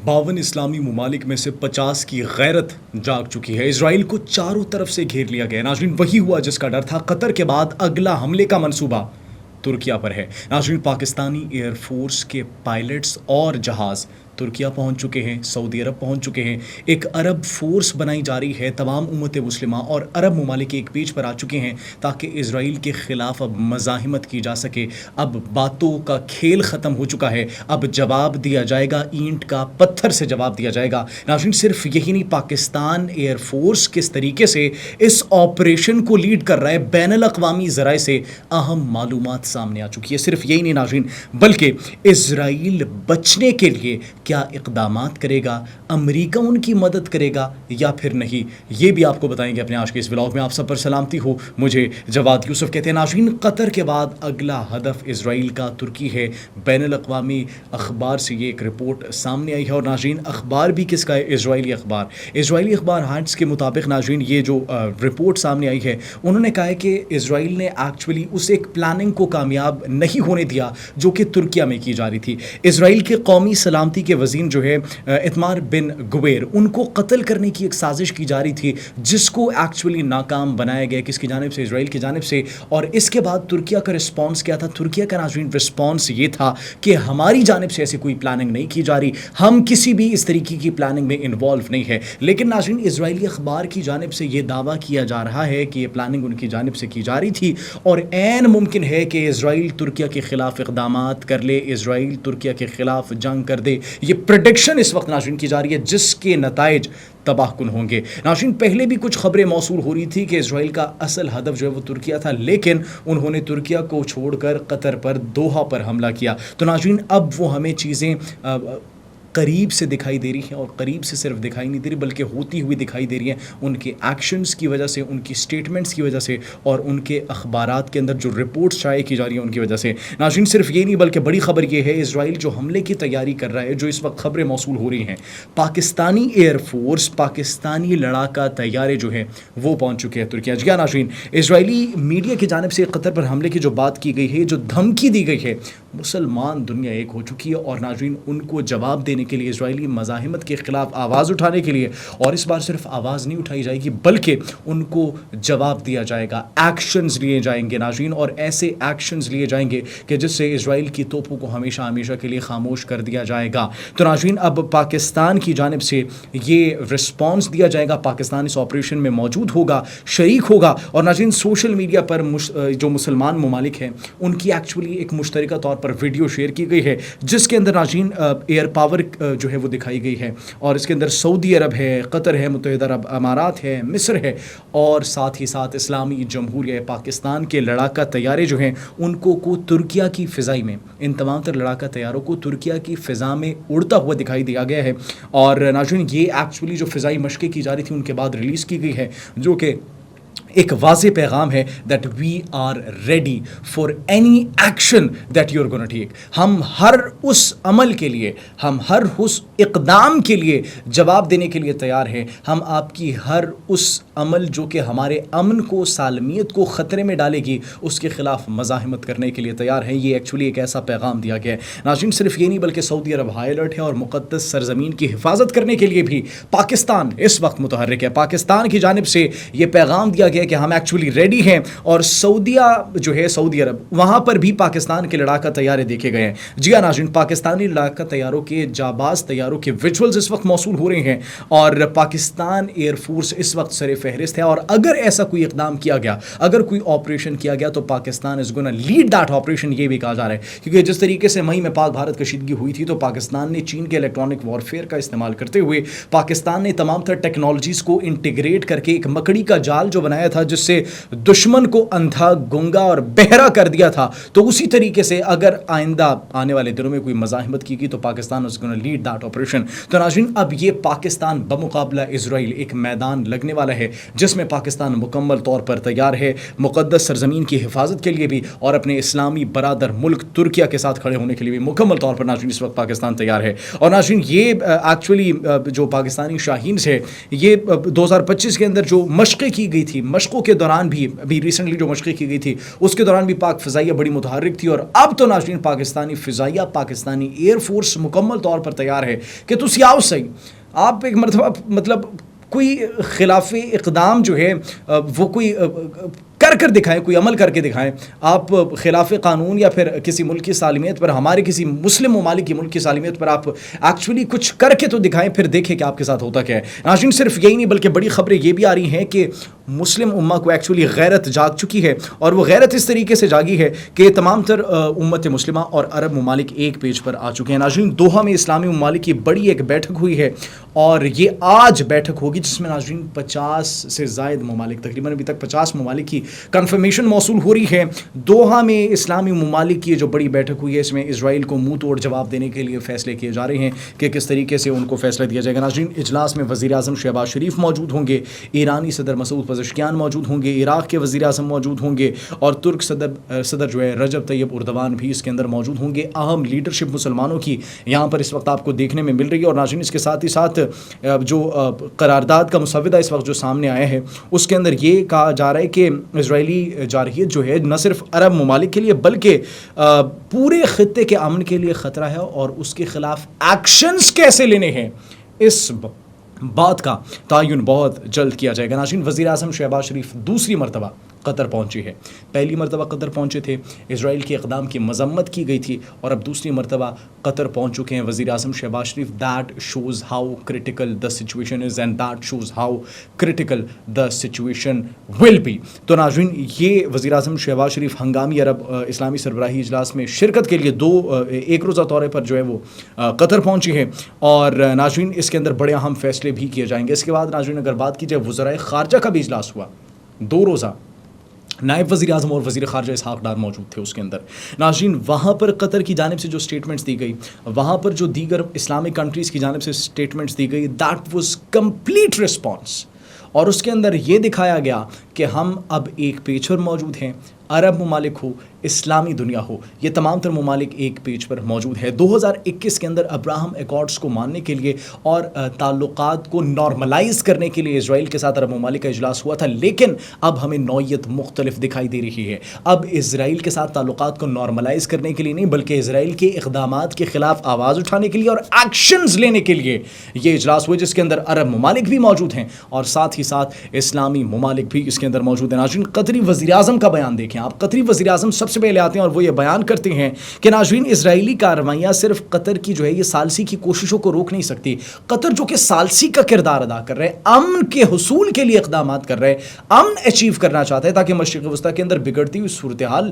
52 اسلامی ممالک میں سے 50 کی غیرت جاگ چکی ہے۔ اسرائیل کو چاروں طرف سے گھیر لیا گیا۔ ناظرین، وہی ہوا جس کا ڈر تھا۔ قطر کے بعد اگلا حملے کا منصوبہ ترکیہ پر ہے۔ ناظرین، پاکستانی ایئر فورس کے پائلٹس اور جہاز ترکیہ پہنچ چکے ہیں، سعودی عرب پہنچ چکے ہیں۔ ایک عرب فورس بنائی جا رہی ہے۔ تمام امت مسلمہ اور عرب ممالک ایک پیج پر آ چکے ہیں تاکہ اسرائیل کے خلاف اب مزاحمت کی جا سکے۔ اب باتوں کا کھیل ختم ہو چکا ہے۔ اب جواب دیا جائے گا، اینٹ کا پتھر سے جواب دیا جائے گا۔ ناظرین، صرف یہی نہیں، پاکستان ایئر فورس کس طریقے سے اس آپریشن کو لیڈ کر رہا ہے، بین الاقوامی ذرائع سے اہم معلومات سامنے آ چکی ہے۔ صرف یہی نہیں ناظرین، بلکہ اسرائیل بچنے کے لیے کیا اقدامات کرے گا، امریکہ ان کی مدد کرے گا یا پھر نہیں، یہ بھی آپ کو بتائیں گے اپنے آج کے اس ولاگ میں۔ آپ سب پر سلامتی ہو، مجھے جواد یوسف کہتے ہیں۔ ناظرین، قطر کے بعد اگلا ہدف اسرائیل کا ترکی ہے۔ بین الاقوامی اخبار سے یہ ایک رپورٹ سامنے آئی ہے، اور ناظرین اخبار بھی کس کا ہے؟ اسرائیلی اخبار ہارٹس کے مطابق ناظرین یہ جو رپورٹ سامنے آئی ہے، انہوں نے کہا ہے کہ اسرائیل نے ایکچولی اس ایک پلاننگ کو کامیاب نہیں ہونے دیا جو کہ ترکیہ میں کی جا رہی تھی۔ اسرائیل کے قومی سلامتی کے وزیر جو ہے اتمار بن گویر، ان کو قتل کرنے کی ایک سازش کی جا رہی تھی جس کو ایکچولی ناکام بنایا گیا، کس کی جانب سے؟ اسرائیل کی جانب سے۔ اور اس کے بعد ترکیہ کا رسپانس کیا تھا؟ ترکیہ کا ناظرین رسپانس یہ تھا کہ ہماری جانب سے ایسی کوئی پلاننگ نہیں کی جا رہی، ہم کسی بھی اس طریقے کی پلاننگ میں انوالو نہیں ہے۔ لیکن ناظرین، اسرائیلی اخبار کی جانب سے یہ دعویٰ کیا جا رہا ہے کہ یہ پلاننگ ان کی جانب سے کی جا رہی تھی، اور عین ممکن ہے کہ اسرائیل ترکیہ کے خلاف اقدامات کر لے، اسرائیل ترکیہ کے خلاف جنگ کر دے۔ یہ پریڈکشن اس وقت ناظرین کی جا رہی ہے جس کے نتائج تباہ کن ہوں گے۔ ناظرین، پہلے بھی کچھ خبریں موصول ہو رہی تھی کہ اسرائیل کا اصل ہدف جو ہے وہ ترکیہ تھا، لیکن انہوں نے ترکیہ کو چھوڑ کر قطر پر، دوحہ پر حملہ کیا۔ تو ناظرین، اب وہ ہمیں چیزیں قریب سے دکھائی دے رہی ہیں، اور قریب سے صرف دکھائی نہیں دے رہی بلکہ ہوتی ہوئی دکھائی دے رہی ہیں ان کے ایکشنز کی وجہ سے، ان کی سٹیٹمنٹس کی وجہ سے، اور ان کے اخبارات کے اندر جو رپورٹس شائع کی جا رہی ہیں ان کی وجہ سے۔ ناظرین، صرف یہ نہیں بلکہ بڑی خبر یہ ہے، اسرائیل جو حملے کی تیاری کر رہا ہے، جو اس وقت خبریں موصول ہو رہی ہیں، پاکستانی ایئر فورس، پاکستانی لڑاکا طیارے جو ہیں وہ پہنچ چکے ہیں ترکیہ۔ جی ہاں ناظرین، اسرائیلی میڈیا کی جانب سے قطر پر حملے کی جو بات کی گئی ہے، جو دھمکی دی گئی ہے، مسلمان دنیا ایک ہو چکی ہے، اور ناظرین ان کو جواب دینے کے لیے، اسرائیلی مزاحمت کے خلاف آواز اٹھانے کے لیے، اور اس بار صرف آواز نہیں اٹھائی جائے گی بلکہ ان کو جواب دیا جائے گا، ایکشنز لیے جائیں گے ناظرین، اور ایسے ایکشنز لیے جائیں گے کہ جس سے اسرائیل کی توپوں کو ہمیشہ ہمیشہ کے لیے خاموش کر دیا جائے گا۔ تو ناظرین، اب پاکستان کی جانب سے یہ رسپانس دیا جائے گا، پاکستان اس آپریشن میں موجود ہوگا، شریک ہوگا، اور ناظرین سوشل میڈیا پر جو مسلمان ممالک ہیں ان کی ایکچولی ایک مشترکہ طور پر ویڈیو شیئر کی گئی ہے جس کے اندر ناظرین ایئر پاور جو ہے وہ دکھائی گئی ہے، اور اس کے اندر سعودی عرب ہے، قطر ہے، متحدہ عرب امارات ہے، مصر ہے، اور ساتھ ہی ساتھ اسلامی جمہوریہ پاکستان کے لڑاکا طیارے جو ہیں ان کو ترکیہ کی فضائی میں، ان تمام تر لڑاکا طیاروں کو ترکیہ کی فضا میں اڑتا ہوا دکھائی دیا گیا ہے۔ اور ناظرین، یہ ایکچولی جو فضائی مشقیں کی جا رہی تھی ان کے بعد ریلیز کی گئی ہے، جو کہ ایک واضح پیغام ہے that we are ready for any action that you're gonna take۔ ہم ہر اس عمل کے لیے، ہم ہر اس اقدام کے لیے جواب دینے کے لیے تیار ہیں۔ ہم آپ کی ہر اس عمل جو کہ ہمارے امن کو، سالمیت کو خطرے میں ڈالے گی، اس کے خلاف مزاحمت کرنے کے لیے تیار ہیں۔ یہ ایکچولی ایک ایسا پیغام دیا گیا ہے ناظرین۔ صرف یہ نہیں بلکہ سعودی عرب ہائی الرٹ ہے، اور مقدس سرزمین کی حفاظت کرنے کے لیے بھی پاکستان اس وقت متحرک ہے۔ پاکستان کی جانب سے یہ پیغام دیا گیا کہ ہم ایکچولی ریڈی ہیں، اور سعودیہ جو ہے، سعودی عرب، وہاں پر بھی پاکستان کے لڑاکا طیارے دیکھے گئے ہیں۔ جی ہاں ناظرین، پاکستانی لڑاکا طیاروں کے، جاباز طیاروں کے ویژولز اس وقت موصول ہو رہے ہیں، اور پاکستان ایئر فورس اس وقت سر فہرست ہے۔ اور اگر ایسا کوئی اقدام کیا گیا، اگر کوئی آپریشن کیا گیا، تو پاکستان از گونا لیڈ دیٹ آپریشن، یہ بھی کہا جا رہا ہے، کیونکہ جس طریقے سے مئی میں پاک بھارت کشیدگی ہوئی تھی، تو پاکستان نے چین کے الیکٹرانک وارفیئر کا استعمال کرتے ہوئے، پاکستان نے تمام تر ٹیکنالوجیز کو انٹیگریٹ کر کے ایک مکڑی کا جال جو بنایا تھا جس سے دشمن کو اندھا، گنگا اور بہرا کر دیا تھا۔ تو اسی طریقے سے اگر آئندہ آنے والے دنوں میں کوئی مزاحمت کی گئی تو پاکستان از گونا لیڈ دیٹ آپریشن۔ تو ناظرین، اب یہ پاکستان بمقابلہ اسرائیل ایک میدان لگنے والا ہے جس میں پاکستان مکمل طور پر تیار ہے، مقدس سرزمین کی حفاظت کے لیے بھی، اور اپنے اسلامی برادر ملک ترکیہ کے ساتھ کھڑے ہونے کے لیے بھی مکمل طور پر ناظرین اس وقت پاکستان تیار ہے۔ اور ناظرین، یہ ایکچولی جو پاکستانی شاہین ہے، یہ 2025 کے اندر جو مشقیں کی گئی تھی، مشقوں کے دوران بھی ابھی ریسنٹلی جو مشقیں کی گئی تھی اس کے دوران بھی پاک فضائیہ بڑی متحرک تھی, اور اب تو ناظرین پاکستانی فضائیہ, پاکستانی ایئر فورس مکمل طور پر تیار ہے کہ تسی آؤ صحیح, آپ ایک مرتبہ مطلب کوئی خلاف اقدام جو ہے وہ کوئی کر دکھائیں, کوئی عمل کر کے دکھائیں, آپ خلاف قانون یا پھر کسی ملک کی سالمیت پر, ہمارے کسی مسلم ممالک کی ملک کی سالمیت پر آپ ایکچولی کچھ کر کے تو دکھائیں, پھر دیکھیں کہ آپ کے ساتھ ہوتا کیا ہے. ناظرین صرف یہی نہیں بلکہ بڑی خبریں یہ بھی آ رہی ہیں کہ مسلم امہ کو ایکچولی غیرت جاگ چکی ہے, اور وہ غیرت اس طریقے سے جاگی ہے کہ تمام تر امت مسلمہ اور عرب ممالک ایک پیج پر آ چکے ہیں. ناظرین دوحہ میں اسلامی ممالک کی بڑی ایک بیٹھک ہوئی ہے, اور یہ آج بیٹھک ہوگی جس میں ناظرین 50 سے زائد ممالک, تقریباً ابھی تک 50 ممالک کی کنفرمیشن موصول ہو رہی ہے. دوحہ میں اسلامی ممالک کی جو بڑی بیٹھک ہوئی ہے, اس میں اسرائیل کو منہ توڑ جواب دینے کے لیے فیصلے کیے جا رہے ہیں کہ کس طریقے سے ان کو فیصلہ دیا جائے گا. ناظرین اجلاس میں وزیر اعظم شہباز شریف موجود ہوں گے, ایرانی صدر مسعود پزشکیان موجود ہوں گے, عراق کے وزیر اعظم موجود ہوں گے, اور ترک صدر جو ہے رجب طیب اردوان بھی اس کے اندر موجود ہوں گے. اہم لیڈرشپ مسلمانوں کی یہاں پر اس وقت آپ کو دیکھنے میں مل رہی ہے. اور ناظرین اس کے ساتھ ہی ساتھ جو قرارداد کا مسودہ اس وقت جو سامنے آیا ہے اس کے اندر یہ کہا جا رہا ہے کہ اسرائیلی جارحیت جو ہے نہ صرف عرب ممالک کے لیے بلکہ پورے خطے کے امن کے لیے خطرہ ہے, اور اس کے خلاف ایکشنز کیسے لینے ہیں اس بات کا تعین بہت جلد کیا جائے گا. ناظرین وزیر اعظم شہباز شریف دوسری مرتبہ قطر پہنچی ہے. پہلی مرتبہ قطر پہنچے تھے, اسرائیل کے اقدام کی مذمت کی گئی تھی, اور اب دوسری مرتبہ قطر پہنچ چکے ہیں وزیر اعظم Shehbaz Sharif. That shows how critical the situation is and that shows how critical the situation will be. تو ناظرین یہ وزیر اعظم شہباز شریف ہنگامی عرب اسلامی سربراہی اجلاس میں شرکت کے لیے ایک روزہ دورے پر جو ہے وہ قطر پہنچی ہے, اور ناظرین اس کے اندر بڑے اہم فیصلے بھی کیے جائیں گے. اس کے بعد ناظرین اگر بات کی جائے وزرائے خارجہ کا بھی اجلاس ہوا 2 روزہ, نائب وزیر اعظم اور وزیر خارجہ اسحاق ڈار موجود تھے اس کے اندر. ناظرین وہاں پر قطر کی جانب سے جو سٹیٹمنٹس دی گئی, وہاں پر جو دیگر اسلامک کنٹریز کی جانب سے سٹیٹمنٹس دی گئی, دیٹ واز کمپلیٹ رسپانس, اور اس کے اندر یہ دکھایا گیا کہ ہم اب ایک پیج پر موجود ہیں. عرب ممالک ہو, اسلامی دنیا ہو, یہ تمام تر ممالک ایک پیج پر موجود ہے. 2021 کے اندر ابراہم ایکارڈز کو ماننے کے لیے اور تعلقات کو نارملائز کرنے کے لیے اسرائیل کے ساتھ عرب ممالک کا اجلاس ہوا تھا, لیکن اب ہمیں نوعیت مختلف دکھائی دے رہی ہے. اب اسرائیل کے ساتھ تعلقات کو نارملائز کرنے کے لیے نہیں بلکہ اسرائیل کے اقدامات کے خلاف آواز اٹھانے کے لیے اور ایکشنز لینے کے لیے یہ اجلاس ہوا, جس کے اندر عرب ممالک بھی موجود ہیں اور ساتھ ہی ساتھ اسلامی ممالک بھی اس کے اندر موجود ہیں. ناظرین قطری وزیر اعظم کا بیان دیکھیں آپ. قطری وزیر اعظم سب سے پہلے آتے ہیں اور وہ یہ بیان کرتے ہیں کہ ناظرین اسرائیلی کارروائیاں صرف قطر کی جو ہے یہ ثالثی کی کوششوں کو روک نہیں سکتی. قطر جو کہ ثالثی کا کردار ادا کر رہے ہیں, امن کے حصول کے لیے اقدامات کر رہے ہیں, امن اچیو کرنا چاہتا ہے تاکہ مشرق وسطیٰ کے اندر بگڑتی ہوئی صورتحال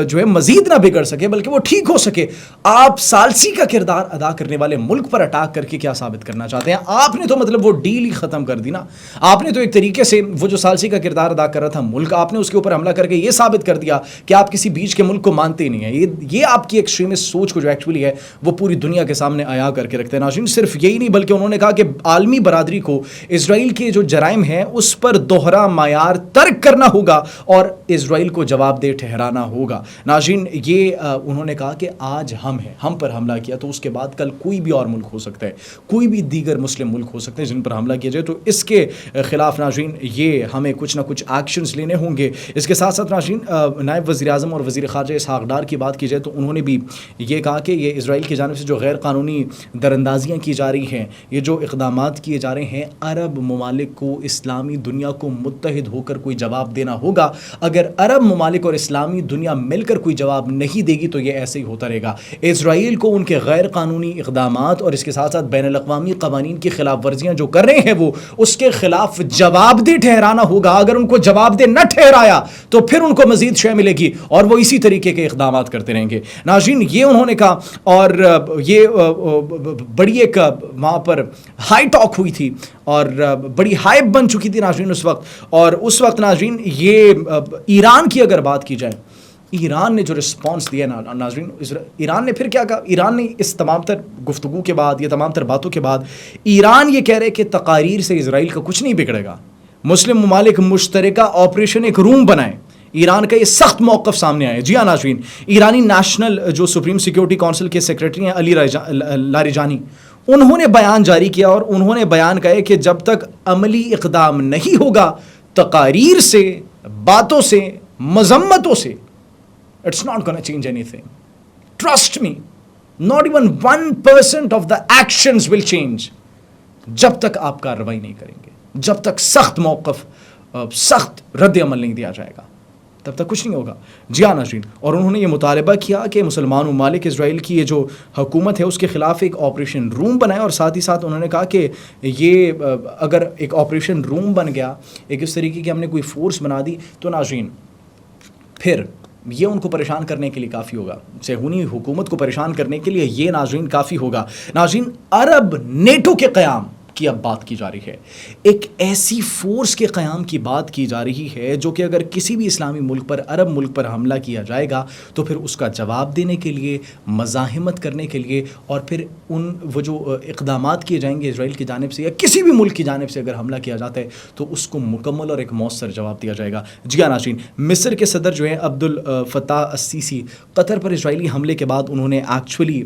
جو ہے مزید نہ بگڑ سکے بلکہ وہ ٹھیک ہو سکے. آپ ثالثی کا کردار ادا کرنے والے ملک پر اٹیک کر کے کیا ثابت کرنا چاہتے ہیں؟ آپ نے تو مطلب وہ ڈیل ہی ختم کر دی نا. آپ نے تو ایک طریقے سے وہ جو ثالثی کا کردار ادا کر رہا تھا ملک, آپ نے اس کے اوپر حملہ کر کے یہ ثابت کر دیا کہ آپ کسی بیچ کے ملک کو مانتے ہی نہیں ہیں. یہ آپ کی ایکسٹریمسٹ سوچ کو جو ایکچولی ہے وہ پوری دنیا کے سامنے عیاں کر کے رکھتے ہیں. ناظرین صرف یہی نہیں بلکہ انہوں نے کہا کہ عالمی برادری کو اسرائیل کے جو جرائم ہیں اس پر دوہرا معیار ترک کرنا ہوگا اور اسرائیل کو جواب دہ ٹھہرانا ہوگا. ناظرین یہ انہوں نے کہا کہ آج ہم پر حملہ کیا تو اس کے بعد کل کوئی بھی اور ملک ہو سکتا ہے, کوئی بھی دیگر مسلم ملک ہو سکتے ہیں جن پر حملہ کیا جائے, تو اس کے خلاف ناظرین یہ ہمیں کچھ نہ کچھ ایکشنز لینے ہوں گے. اس کے ساتھ ساتھ ناظرین نائب وزیر اعظم اور وزیر خارجہ اسحاق ڈار کی بات کی جائے تو انہوں نے بھی یہ کہا کہ یہ اسرائیل کی جانب سے جو غیر قانونی دراندازیاں کی جا رہی ہیں, یہ جو اقدامات کیے جا رہے ہیں, عرب ممالک کو, اسلامی دنیا کو متحد ہو کر کوئی جواب دینا ہوگا. اگر عرب ممالک اور اسلامی دنیا مل کر کوئی جواب نہیں دے گی تو یہ ایسے ہی ہوتا رہے گا. اسرائیل کو ان کے غیر قانونی اقدامات اور اس کے ساتھ ساتھ بین الاقوامی قوانین کی خلاف ورزیاں جو کر رہے ہیں وہ اس کے خلاف جواب دہ ٹھہرانا ہوگا. اگر ان کو جواب دہ نہ ٹھہرایا تو پھر ان کو مزید شے ملے گی اور وہ اسی طریقے کے اقدامات کرتے رہیں گے. ناظرین یہ انہوں نے کہا, اور یہ بڑی ایک وہاں پر ہائی ٹاک ہوئی تھی اور بڑی ہائپ بن چکی تھی ناظرین اس وقت. اور اس وقت ناظرین یہ ایران کی اگر بات کی جائے, ایران نے جو رسپانس دیا ناظرین, ایران نے پھر کیا کہا؟ ایران نے اس تمام تر گفتگو کے بعد, یہ تمام تر باتوں کے بعد, ایران یہ کہہ رہے کہ تقاریر سے اسرائیل کا کچھ نہیں بگڑے گا, مسلم ممالک مشترکہ آپریشن ایک روم بنائیں. ایران کا یہ سخت موقف سامنے آیا. جی ہاں ناظرین, ایرانی نیشنل جو سپریم سیکیورٹی کونسل کے سیکریٹری ہیں علی لاریجانی, انہوں نے بیان جاری کیا اور انہوں نے بیان کہا کہ جب تک عملی اقدام نہیں ہوگا تقاریر سے باتوں سے, مذمتوں سے اٹس ناٹ گونا چینج اینی تھنگ. Trust me, not even 1% of the actions will change. جب تک آپ کارروائی نہیں کریں گے, جب تک سخت موقف, سخت رد عمل نہیں دیا جائے گا, تب تک کچھ نہیں ہوگا. جی ہاں ناظرین, اور انہوں نے یہ مطالبہ کیا کہ مسلمان ممالک اسرائیل کی یہ جو حکومت ہے اس کے خلاف ایک آپریشن روم بنائے, اور ساتھ ہی ساتھ انہوں نے کہا کہ یہ اگر ایک آپریشن روم بن گیا, ایک اس طریقے کی ہم نے کوئی فورس بنا دی, تو ناظرین پھر یہ ان کو پریشان کرنے کے لیے کافی ہوگا, صہیونی حکومت کو پریشان کرنے کے لیے یہ ناظرین کافی ہوگا. ناظرین, عرب نیٹو کے قیام کی اب بات کی جا رہی ہے, ایک ایسی فورس کے قیام کی بات کی جا رہی ہے جو کہ اگر کسی بھی اسلامی ملک پر, عرب ملک پر حملہ کیا جائے گا تو پھر اس کا جواب دینے کے لیے, مزاحمت کرنے کے لیے, اور پھر وہ جو اقدامات کیے جائیں گے اسرائیل کی جانب سے یا کسی بھی ملک کی جانب سے اگر حملہ کیا جاتا ہے تو اس کو مکمل اور ایک مؤثر جواب دیا جائے گا. جی ہاں ناظرین, مصر کے صدر جو ہیں عبد الفتاح السیسی, قطر پر اسرائیلی حملے کے بعد انہوں نے ایکچولی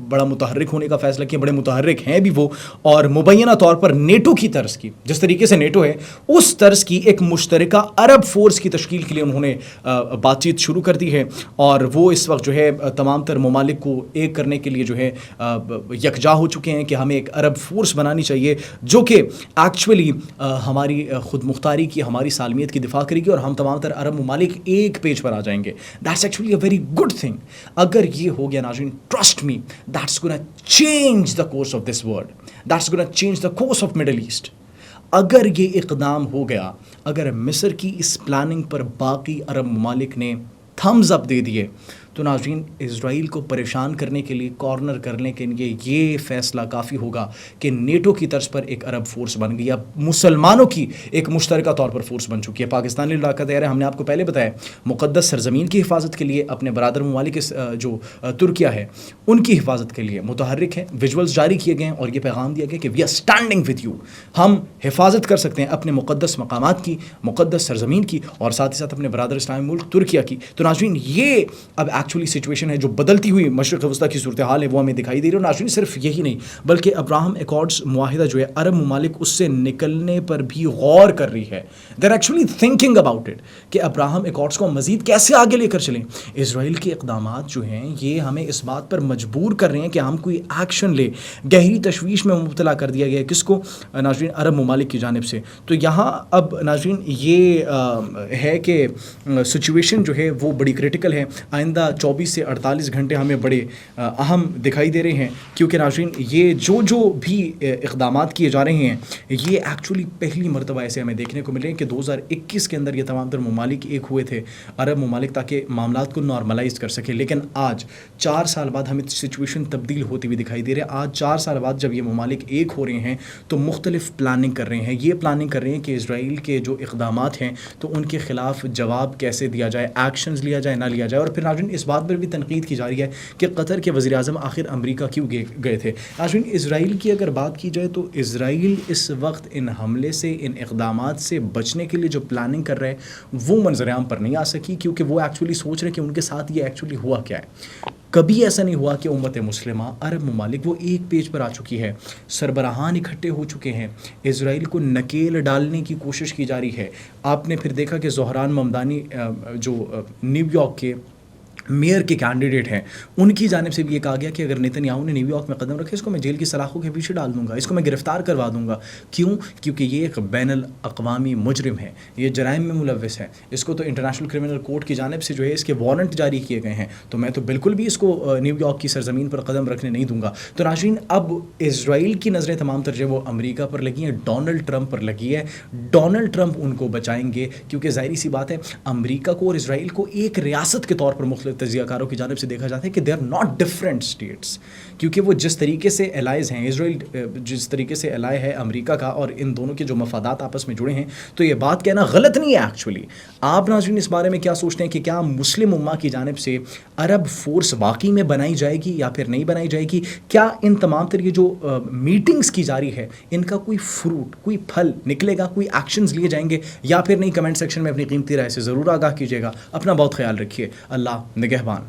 بڑا متحرک ہونے کا فیصلہ کیا, بڑے متحرک ہیں بھی وہ, اور مبینہ طور پر نیٹو کی طرز کی, جس طریقے سے نیٹو ہے اس طرز کی ایک مشترکہ عرب فورس کی تشکیل کے لیے انہوں نے بات چیت شروع کر دی ہے, اور وہ اس وقت جو ہے تمام تر ممالک کو ایک کرنے کے لیے جو ہے یکجا ہو چکے ہیں کہ ہمیں ایک عرب فورس بنانی چاہیے جو کہ ایکچولی ہماری خود مختاری کی, ہماری سالمیت کی دفاع کرے گی, اور ہم تمام تر عرب ممالک ایک پیج پر آ جائیں گے. That's actually a very good thing. اگر یہ ہو گیا ناظرین, trust me, that's gonna change the course of this world, that's gonna change the course of middle east. اگر یہ اقدام ہو گیا, اگر مصر کی اس پلاننگ پر باقی عرب ممالک نے تھمز اپ دے دیے, تو ناظرین اسرائیل کو پریشان کرنے کے لیے, کارنر کرنے کے لیے یہ فیصلہ کافی ہوگا کہ نیٹو کی طرز پر ایک عرب فورس بن گئی, اب مسلمانوں کی ایک مشترکہ طور پر فورس بن چکی ہے. پاکستانی لڑاکا تیار ہے, ہم نے آپ کو پہلے بتایا, مقدس سرزمین کی حفاظت کے لیے, اپنے برادر ممالک جو ترکیہ ہے ان کی حفاظت کے لیے متحرک ہیں. ویژولز جاری کیے گئے ہیں اور یہ پیغام دیا گیا کہ we are standing with you, ہم حفاظت کر سکتے ہیں اپنے مقدس مقامات کی, مقدس سرزمین کی, اور ساتھ ہی ساتھ اپنے برادر اسلامی ملک ترکیہ کی. تو ناظرین یہ اب ایکچولی سچویشن ہے, جو بدلتی ہوئی مشرق وسطیٰ کی صورتحال ہے وہ ہمیں دکھائی دے رہی ہے. اور ناظرین صرف یہی نہیں بلکہ ابراہم ایکارڈز معاہدہ جو ہے عرب ممالک اس سے نکلنے پر بھی غور کر رہی ہے. They are actually thinking about it کہ ابراہم ایکارڈز کو مزید کیسے آگے لے کر چلیں. اسرائیل کے اقدامات جو ہیں یہ ہمیں اس بات پر مجبور کر رہے ہیں کہ ہم کوئی ایکشن لیں. گہری تشویش میں مبتلا کر دیا گیا ہے کس کو, ناظرین عرب ممالک کی جانب سے. تو یہاں اب ناظرین یہ ہے کہ سچویشن جو ہے وہ بڑی کرٹیکل ہے. آئندہ 24 سے 48 گھنٹے ہمیں بڑے اہم دکھائی دے رہے ہیں, کیونکہ ناظرین یہ جو بھی اقدامات کیے جا رہے ہیں یہ ایکچولی پہلی مرتبہ ایسے ہمیں دیکھنے کو مل رہے ہیں کہ 2021 کے اندر یہ تمام تر ممالک ایک ہوئے تھے, عرب ممالک, تاکہ معاملات کو نارملائز کر سکے. لیکن آج 4 سال بعد ہمیں سچویشن تبدیل ہوتی ہوئی دکھائی دے رہی ہے. آج 4 سال بعد جب یہ ممالک ایک ہو رہے ہیں تو مختلف پلاننگ کر رہے ہیں. یہ پلاننگ کر رہے ہیں کہ اسرائیل کے جو اقدامات ہیں تو ان کے خلاف جواب کیسے دیا جائے, ایکشنز لیا جائے نہ لیا جائے. اور پھر ناظرین اس بات پر بھی تنقید کی جا رہی ہے کہ قطر کے وزیر اعظم آخر امریکہ کیوں گئے تھے. ناظرین اسرائیل کی اگر بات کی جائے تو اسرائیل اس وقت ان حملے سے, ان اقدامات سے بچنے کے لیے جو پلاننگ کر رہے ہیں وہ منظر عام پر نہیں آ سکی, کیونکہ وہ ایکچولی سوچ رہے کہ ان کے ساتھ یہ ایکچولی ہوا کیا ہے. کبھی ایسا نہیں ہوا کہ امت مسلمہ, عرب ممالک وہ ایک پیج پر آ چکی ہے, سربراہان اکٹھے ہو چکے ہیں, اسرائیل کو نکیل ڈالنے کی کوشش کی جا رہی ہے. آپ نے پھر دیکھا کہ زہران ممدانی جو نیو یارک کے میئر کے کینڈیڈیٹ ہیں ان کی جانب سے بھی یہ کہا گیا کہ اگر نیتن یاہو نے نیو یارک میں قدم رکھے اس کو میں جیل کی سلاخوں کے پیچھے ڈال دوں گا, اس کو میں گرفتار کروا دوں گا. کیوں؟ کیونکہ یہ ایک بین الاقوامی مجرم ہے, یہ جرائم میں ملوث ہے. اس کو تو انٹرنیشنل کرمنل کورٹ کی جانب سے جو ہے اس کے وارنٹ جاری کیے گئے ہیں, تو میں تو بالکل بھی اس کو نیو یارک کی سرزمین پر قدم رکھنے نہیں دوں گا. تو ناظرین اب اسرائیل کی نظریں تمام تر جو وہ امریکہ پر لگی ہیں, ڈونلڈ ٹرمپ پر لگی ہے. ڈونلڈ ٹرمپ ان کو بچائیں گے, کیونکہ ظاہری سی بات ہے امریکہ کو اور اسرائیل کو ایک ریاست کے طور پر مختلف تجزیہ کاروں کی جانب سے دیکھا جاتا ہے کہ they are not different states, کیونکہ وہ جس طریقے سے الائز ہیں, اسرائیل جس طریقے سے الائی ہے امریکہ کا, اور ان دونوں کے جو مفادات آپس میں جڑے ہیں, تو یہ بات کہنا غلط نہیں ہے ایکچولی. آپ ناظرین اس بارے میں کیا سوچتے ہیں کہ کیا مسلم امہ کی جانب سے عرب فورس واقعی میں بنائی جائے گی یا پھر نہیں بنائی جائے گی؟ کیا ان تمام طرح جو میٹنگز کی جاری ہے ان کا کوئی فروٹ, کوئی پھل نکلے گا, کوئی ایکشنز لیے جائیں گے یا پھر نہیں؟ کمنٹ سیکشن میں اپنی قیمتی رائے سے ضرور آگاہ کیجیے گا. اپنا بہت خیال رکھیے. اللہ نگہبان.